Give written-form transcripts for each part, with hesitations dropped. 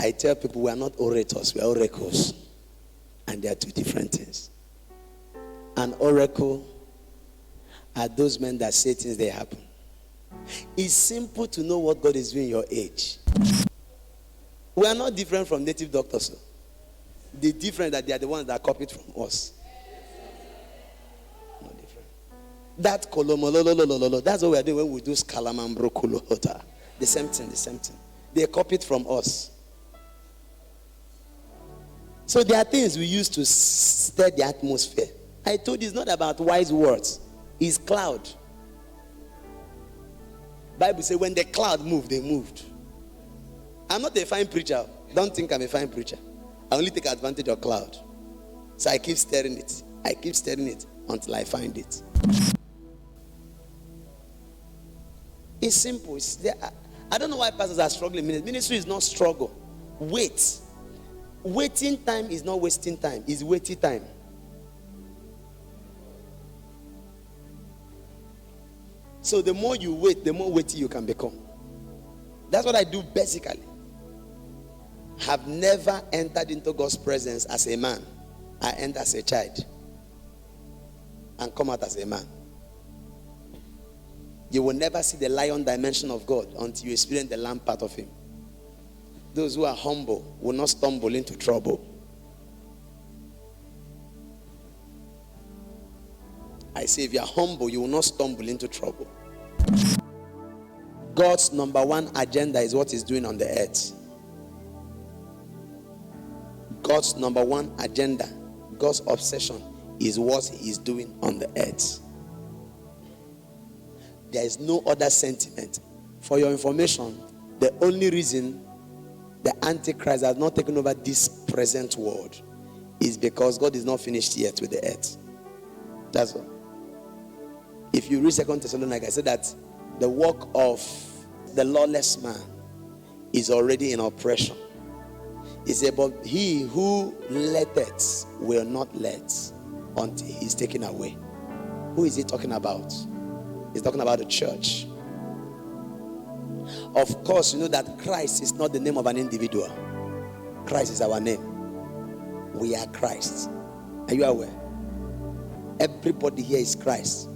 I tell people we are not orators, we are oracles. And they are two different things. An oracle are those men that say things they happen. It's simple to know what God is doing in your age. We are not different from native doctors. The difference that they are the ones that copied from us. Not different. That kolomolololololo, that's what we are doing when we do skalamambrokulota. The same thing. They copied from us. So there are things we use to stir the atmosphere. I told you it's not about wise words. It's cloud. Bible says when the cloud moved, they moved. I'm not a fine preacher. Don't think I'm a fine preacher. I only take advantage of cloud. So I keep stirring it. Until I find it. It's simple. I don't know why pastors are struggling. Ministry is not struggle. Wait. Waiting time is not wasting time. It's waiting time. So the more you wait, the more weighty you can become. That's what I do basically. Have never entered into God's presence as a man. I enter as a child and come out as a man. You will never see the lion dimension of God until you experience the lamb part of him. Those who are humble will not stumble into trouble. I say if you are humble, you will not stumble into trouble. God's number one agenda is what he's doing on the earth. God's number one agenda, God's obsession is what he is doing on the earth. There is no other sentiment. For your information, the only reason the Antichrist has not taken over this present world is because God is not finished yet with the earth. That's all. If you read 2 Thessalonians, I said that the work of the lawless man is already in operation. He said, but he who letteth will not let until he is taken away. Who is he talking about? He's talking about the church. Of course, you know that Christ is not the name of an individual. Christ is our name. We are Christ. Are you aware? Everybody here is Christ.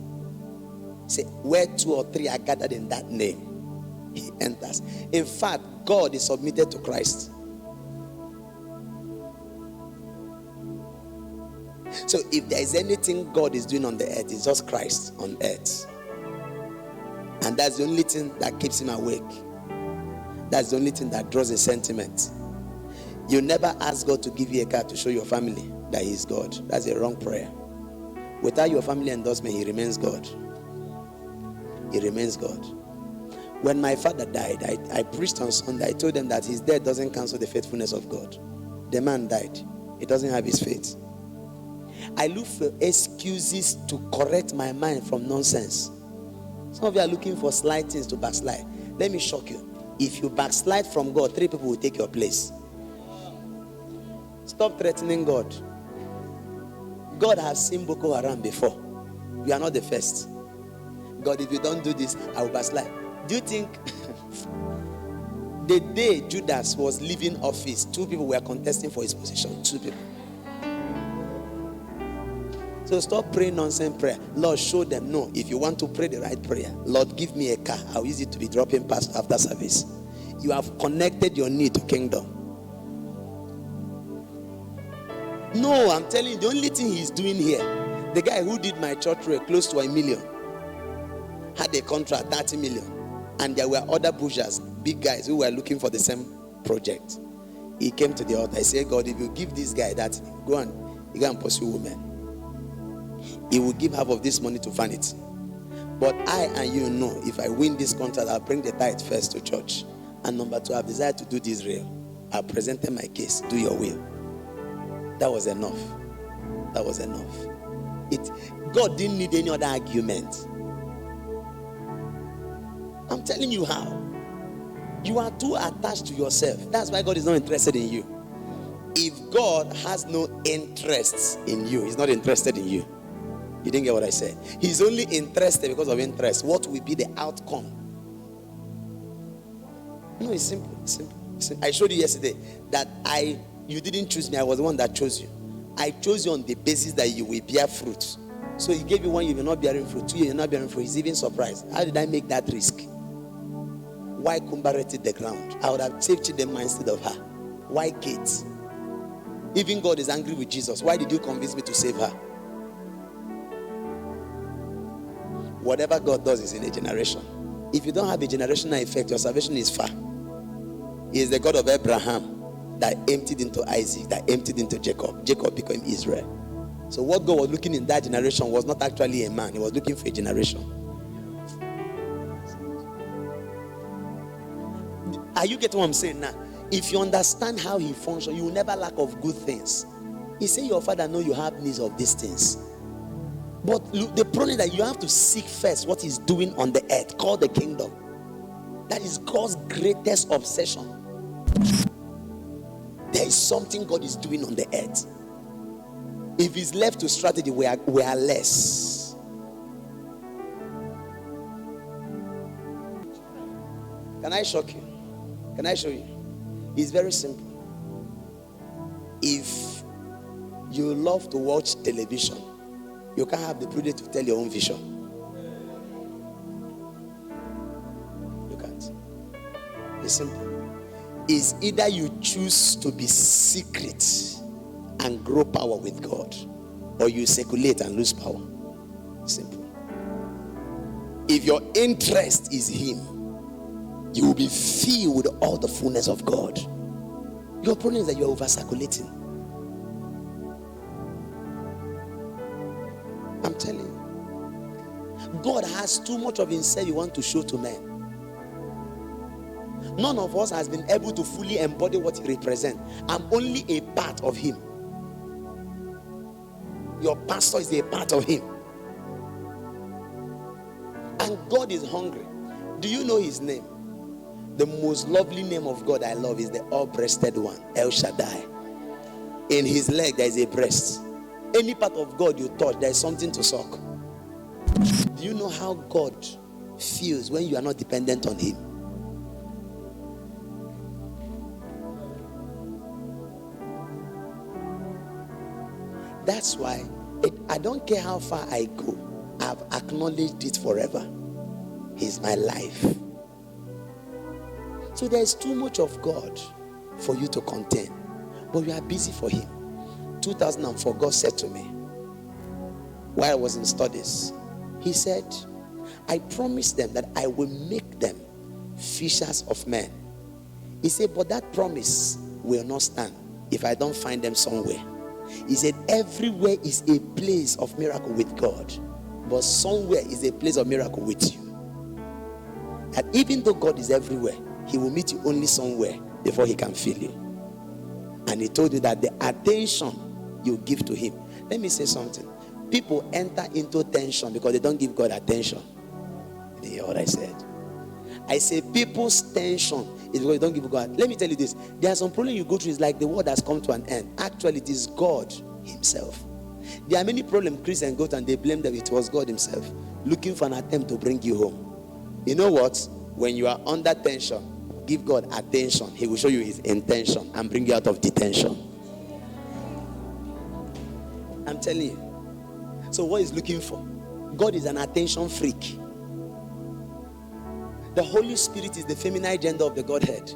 Say, where 2 or 3 are gathered in that name, he enters. In fact, God is submitted to Christ. So if there is anything God is doing on the earth, it's just Christ on earth. And that's the only thing that keeps him awake. That's the only thing that draws a sentiment. You never ask God to give you a car to show your family that he is God. That's a wrong prayer. Without your family endorsement, he remains God. He remains God. When my father died, I preached on Sunday. I told them that his death doesn't cancel the faithfulness of God. The man died. He doesn't have his faith. I look for excuses to correct my mind from nonsense. Some of you are looking for slight things to backslide. Let me shock you. If you backslide from God, 3 people will take your place. Stop threatening God. God has seen Boko Haram before. You are not the first. God, if you don't do this, I will backslide. Do you think the day Judas was leaving office, 2 people were contesting for his position? 2 people. So stop praying nonsense prayer. Lord, show them. No, if you want to pray the right prayer, Lord, give me a car. I'll use it to be dropping past after service. You have connected your need to kingdom. No, I'm telling you, the only thing he's doing here, the guy who did my church rate close to $1 million, had a contract, 30 million. And there were other pushers, big guys who were looking for the same project. He came to the altar. I said, God, if you give this guy that, go and pursue women. He will give half of this money to fund it. But I and you know, if I win this contract, I'll bring the tithe first to church. And number 2, I've decided to do this real. I've presented my case. Do your will. That was enough. That was enough. God didn't need any other argument. I'm telling you how. You are too attached to yourself. That's why God is not interested in you. If God has no interest in you, he's not interested in you. You didn't get what I said. He's only interested because of interest. What will be the outcome? No, it's simple. It's simple. It's simple. I showed you yesterday that you didn't choose me. I was the one that chose you. I chose you on the basis that you will bear fruit. So he gave you one, you will not bearing fruit. Two, you're not bearing fruit. He's even surprised. How did I make that risk? Why cumbered the ground? I would have saved Chidema instead of her. Why Kate? Even God is angry with Jesus. Why did you convince me to save her? Whatever God does is in a generation. If you don't have a generational effect, your salvation is far. He is the God of Abraham that emptied into Isaac, that emptied into Jacob. Jacob became Israel. So what God was looking in that generation was not actually a man. He was looking for a generation. Are you getting what I'm saying now? If you understand how he functions, you will never lack of good things. He said your father knows you have needs of these things. But look, the problem is that you have to seek first what he's doing on the earth, called the kingdom. That is God's greatest obsession. There is something God is doing on the earth. If he's left to strategy, we are less. Can I shock you? Can I show you? It's very simple. If you love to watch television, you can't have the prudence to tell your own vision. You can't. It's simple. It's either you choose to be secret and grow power with God, or you circulate and lose power. Simple. If your interest is him, you will be filled with all the fullness of God. Your problem is that you are over circulating. I'm telling you, God has too much of himself he wants to show to men. None of us has been able to fully embody what he represents. I'm only a part of him. Your pastor is a part of him. And God is hungry. Do you know his name? The most lovely name of God I love is the all-breasted one, El Shaddai. In his leg there is a breast. Any part of God you touch, there is something to suck. Do you know how God feels when you are not dependent on him? That's why I don't care how far I go, I've acknowledged it forever. He's my life. So there's too much of God for you to contain, but you are busy for him. 2004, God said to me, while I was in studies, he said, I promised them that I will make them fishers of men. He said, but that promise will not stand if I don't find them somewhere. He said, everywhere is a place of miracle with God, but somewhere is a place of miracle with you. And even though God is everywhere, he will meet you only somewhere before he can fill you. And he told you that the attention you give to him. Let me say something. People enter into tension because they don't give God attention. You hear what I said? I say people's tension is because they don't give God. Let me tell you this. There are some problems you go through. It's like the world has come to an end. Actually, it is God himself. There are many problems Christians go to and they blame them. It was God himself looking for an attempt to bring you home. You know what? When you are under tension, give God attention. He will show you his intention and bring you out of detention. I'm telling you. So what he's looking for? God is an attention freak. The Holy Spirit is the feminine gender of the Godhead.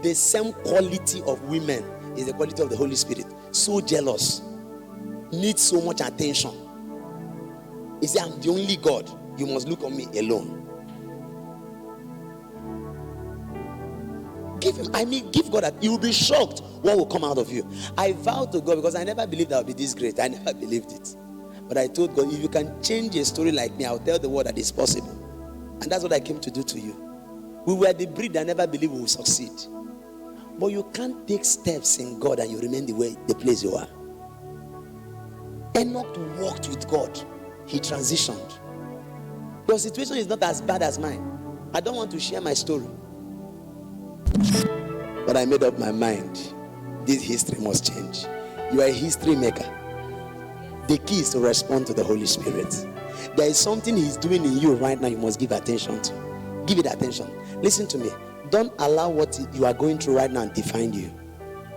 The same quality of women is the quality of the Holy Spirit. So jealous. Needs so much attention. He said, I'm the only God. You must look on me alone. Give God that. You will be shocked what will come out of you. I vowed to God because I never believed I would be this great. I never believed it. But I told God, if you can change a story like me, I'll tell the world that it's possible. And that's what I came to do to you. We were the breed that never believed we would succeed. But you can't take steps in God and you remain the place you are. Enoch walked with God. He transitioned. Your situation is not as bad as mine. I don't want to share my story. But I made up my mind. This history must change. You are a history maker. The key is to respond to the Holy Spirit. There is something he's doing in you right now you must give attention to. Give it attention. Listen to me. Don't allow what you are going through right now to define you.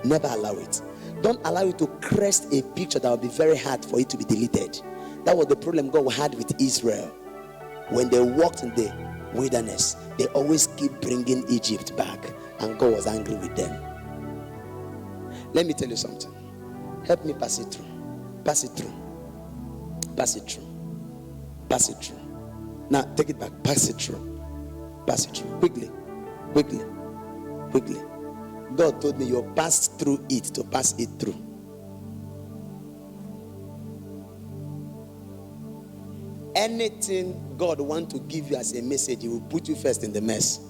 Never allow it. Don't allow it to crest a picture that will be very hard for it to be deleted. That was the problem God had with Israel. When they walked in the wilderness, they always keep bringing Egypt back, and God was angry with them. Let me tell you something. Help me pass it through. Pass it through. Pass it through. Pass it through. Now take it back. Pass it through. Pass it through. Quickly. Quickly. Quickly. God told me you passed through it to pass it through. Anything God wants to give you as a message, He will put you first in the mess.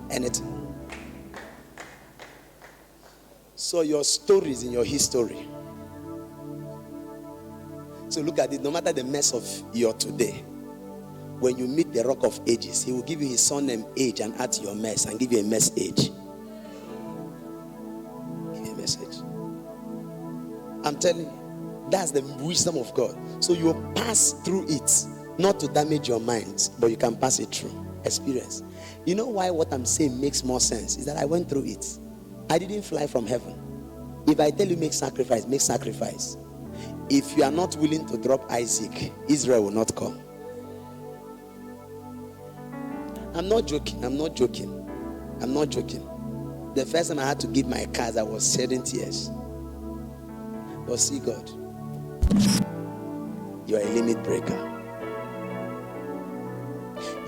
Anything. So your story is in your history. So look at it. No matter the mess of your today, when you meet the Rock of Ages, He will give you His son named Age and add to your mess and give you a message. Give you a message. I'm telling you. That's the wisdom of God. So you pass through it, not to damage your mind, but you can pass it through. Experience. You know why what I'm saying makes more sense? Is that I went through it. I didn't fly from heaven. If I tell you make sacrifice, make sacrifice. If you are not willing to drop Isaac, Israel will not come. I'm not joking. I'm not joking. I'm not joking. The first time I had to give my cars, I was shedding tears. But see God. You are a limit breaker.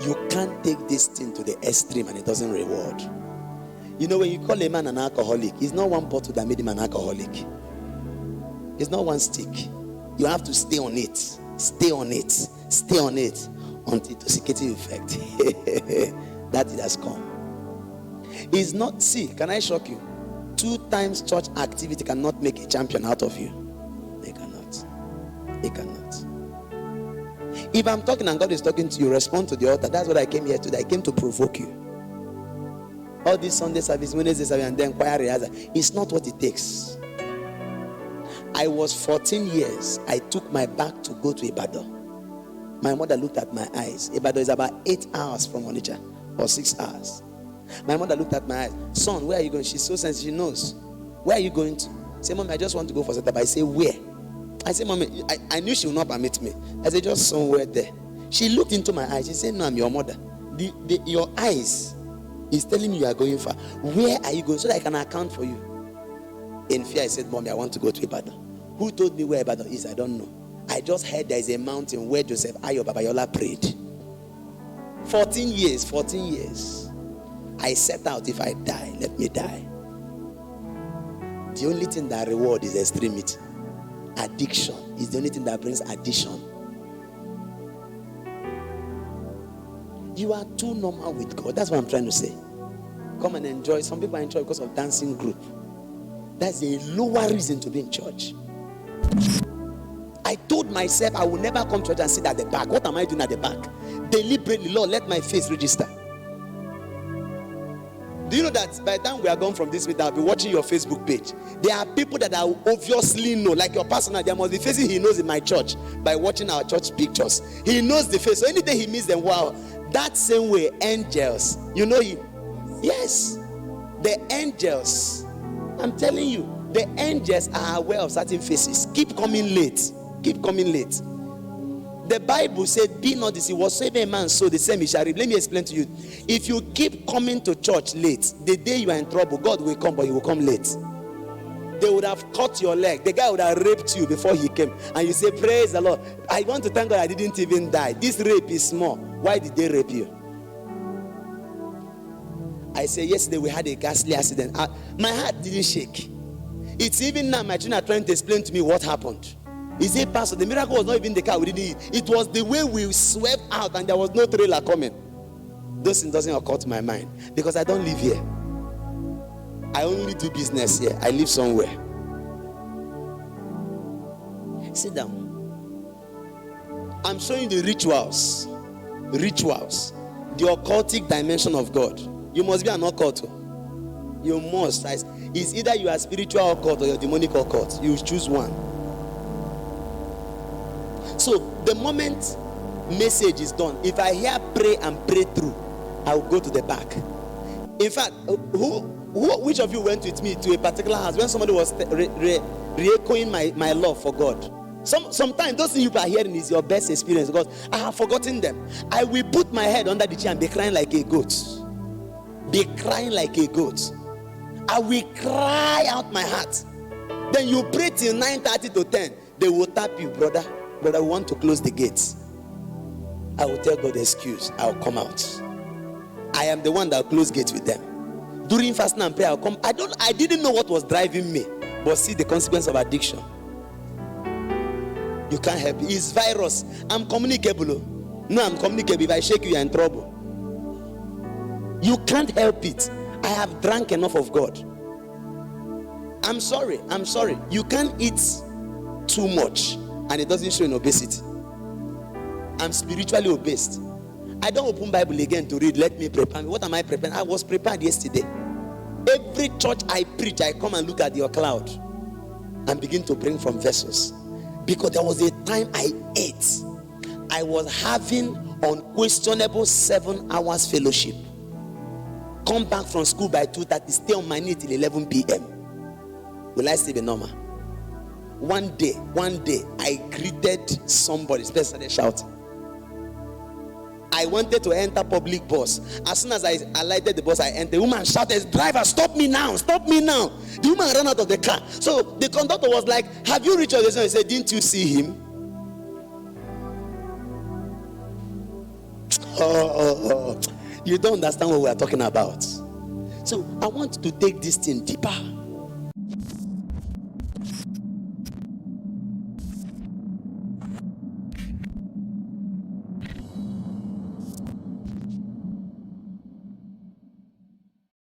You can't take this thing to the extreme and it doesn't reward. You know, when you call a man an alcoholic, it's not one bottle that made him an alcoholic. It's not one stick. You have to stay on it. Stay on it. Stay on it until intoxicating effect. That it has come. It's not, see, can I shock you? 2 times church activity cannot make a champion out of you. They cannot. They cannot. If I'm talking and God is talking to you, respond to the altar. That's what I came here today. I came to provoke you. All this Sunday service, Wednesday service, and then choir rehearsal, it's not what it takes. I was 14 years. I took my bag to go to Ibadan. My mother looked at my eyes. Ibadan is about 8 hours from Onitsha, or 6 hours. My mother looked at my eyes. Son, where are you going? She's so sensitive. She knows. Where are you going to? I say, Mommy, I just want to go for setup. I say, where? I say, Mommy, I knew she would not permit me. I said, just somewhere there. She looked into my eyes. She said, no, I'm your mother. Your eyes is telling me you are going far. Where are you going? So that I can account for you. In fear, I said, Mommy, I want to go to Ibadan. Who told me where Ibadan is? I don't know. I just heard there is a mountain where Joseph Ayo Babayola prayed. 14 years. I set out, if I die, let me die. The only thing that reward is extremity. Addiction is the only thing that brings addition. You are too normal with God. That's what I'm trying to say. Come and enjoy. Some people enjoy because of dancing group. That's a lower reason to be in church. I told myself I will never come to church and sit at the back. What am I doing at the back? Deliberately, Lord, let my face register. Do you know that by the time we are gone from this meeting, I'll be watching your Facebook page. There are people that I obviously know, like your pastor. There must be faces he knows in my church by watching our church pictures. He knows the face. So anytime he meets them, wow. That same way, angels. You know him? Yes. The angels. I'm telling you, the angels are aware of certain faces. Keep coming late. Keep coming late. The Bible said, be not deceived. Whatsoever a man sow, the same he shall reap. Let me explain to you. If you keep coming to church late, the day you are in trouble, God will come, but he will come late. They would have cut your leg. The guy would have raped you before he came. And you say, praise the Lord. I want to thank God I didn't even die. This rape is small. Why did they rape you? I say, yesterday we had a ghastly accident. My heart didn't shake. It's even now my children are trying to explain to me what happened. He said, Pastor, the miracle was not even the car we didn't eat. It was the way we swept out and there was no trailer coming. Those things doesn't occur to my mind because I don't live here. I only do business here. I live somewhere. Sit down. I'm showing the rituals. Rituals. The occultic dimension of God. You must be an occult. You must. It's either you are spiritual occult or you're demonic occult. You choose one. So the moment message is done, if I hear pray and pray through, I will go to the back. In fact, which of you went with me to a particular house when somebody was re-echoing my love for God? Sometimes those things you are hearing is your best experience because I have forgotten them. I will put my head under the chair and be crying like a goat. Be crying like a goat. I will cry out my heart. Then you pray till 9:30 to 10. They will tap you, brother. But I want to close the gates. I will tell God, excuse, I'll come out. I am the one that will close gates with them. During fasting and prayer, I'll come. I didn't know what was driving me, but see the consequence of addiction. You can't help it. It's virus. I'm communicable. No, I'm communicable. If I shake you, you're in trouble. You can't help it. I have drank enough of God. I'm sorry. You can't eat too much and it doesn't show in obesity. I'm spiritually obese. I don't open Bible again to read. Let me prepare. What am I preparing? I was prepared yesterday. Every church I preach, I come and look at your cloud and begin to bring from vessels. Because there was a time I ate. I was having unquestionable 7 hours fellowship. Come back from school by 2:30, stay on my knee till 11 p.m. Will I still be normal? One day, I greeted somebody, started shouting. I wanted to enter public bus. As soon as I alighted the bus, I entered. The woman shouted, driver, stop me now. The woman ran out of the car. So the conductor was like, have you reached your destination? He said, didn't you see him? You don't understand what we are talking about. So I want to take this thing deeper.